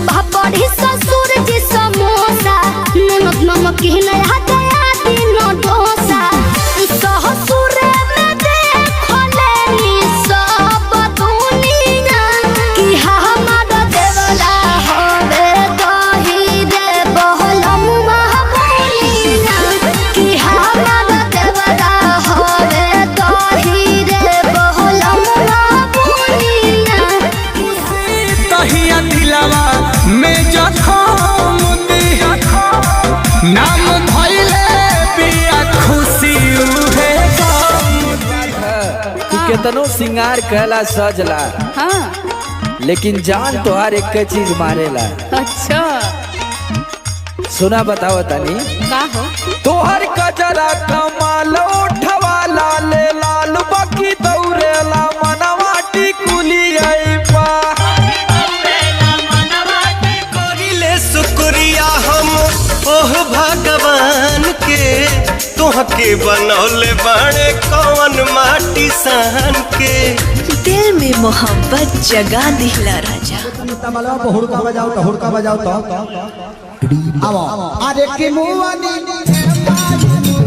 पापड़ी ससुर जी समोसा नमक नमक की नया दया दिन डोसा ससुर में देखो लेनी सब दुनिया कि हमारा देवला होवे दही रे बहलम महाबोलिया कि हमारा देवला होवे दही रे बहलम महाबोलिया तहिया दिलवा में जखम नाम भइले बिया खुशी उहे तू केतनो सिंगार कहला सजला हाँ। लेकिन जान तोहार एक चीज मारेला। अच्छा सुना बताओ तनी का हो तोहर कजरा कमाल उठवाला ले लाल बाकी दौड़ेला मनवा टिकुली आईपा करिले शुक्रिया हम ओह भगवान के तोहके बनौले बाड़े कौन माटी सान के दिल में मोहब्बत जगा दिला राजा। तबला पे हुड़का बजाओ तो आओ अरे की मुआनी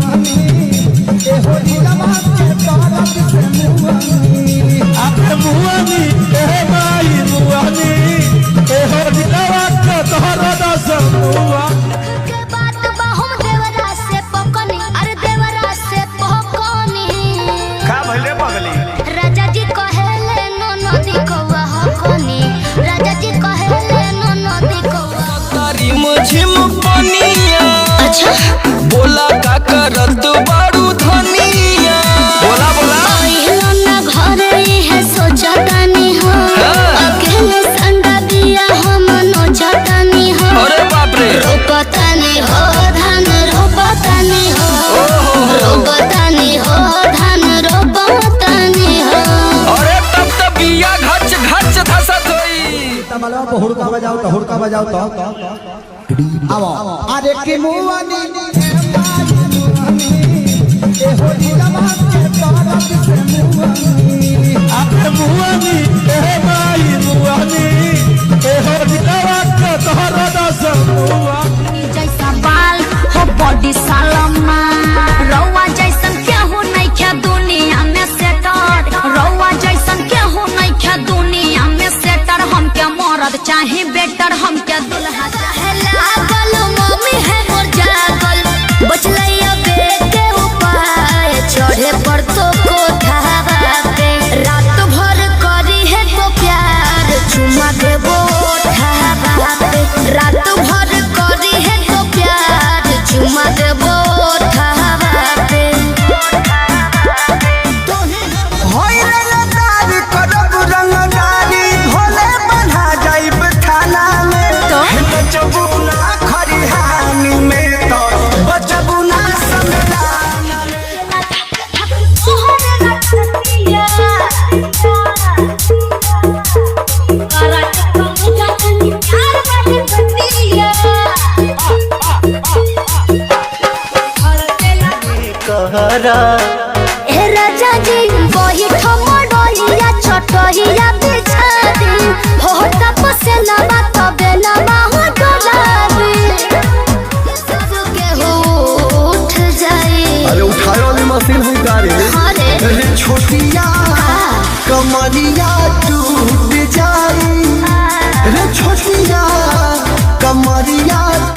ए हो दिलवा के तारक से मुआनी अरे मुआनी ए माई मुआनी ए हो दिलवा के तारक से मुआनी के बात बाहुम देवरा से पकनी अरे देवरा से पकनी का भले पगली राजा जी कहेले नो नदी कौवा हकनी राजा जी कहेले नो नदी कौवा तारी मुझिम पनिया अच्छा बोला का करत बारू धनिया बोला बोला पहिलो ना घरे है सोचतानी हो अकेले संगा दिया हम नो जतानी हो अरे बाप रे रोपतानी हो धान रोपतानी हो रोपतानी हो धान रोपतानी हो अरे तब तो बिया घच घच धसत होई तबला पे हुड़का बजाओ तो आओ अरे की मुआनी ए हो दिलवा के तारक से मुआनी अरे मुआनी ए माई मुआनी ए हो दिलवा के तारक से मुआनी जैसा बाल हो बॉडी सालमा रौआ जैसन केहू नहीं खे दुनिया में सेटर रौआ जैसन केहू नहीं खे दुनिया में सेटर हम के मरद चाहे बेटर हम के दुल्हा चाहे लागल मम्मी है मोर जागल बचलैया बेटे उपाय चढ़े पर तो कोठावा पे रात भर करी है तो प्यार चुमा देबो ठावा पे रात भर करी है तो प्यार चुमा देबो ठावा पे होई रंगदारी करब रंगदारी भोले बना जाइब थाना में तो बचबुना खरिहानी में तो बचबुना समदाना तोहरे लटकिया काला टंगा तनी प्यार वाली बतिया कहरा ए राजा जी वही ठमडोलिया छटहिया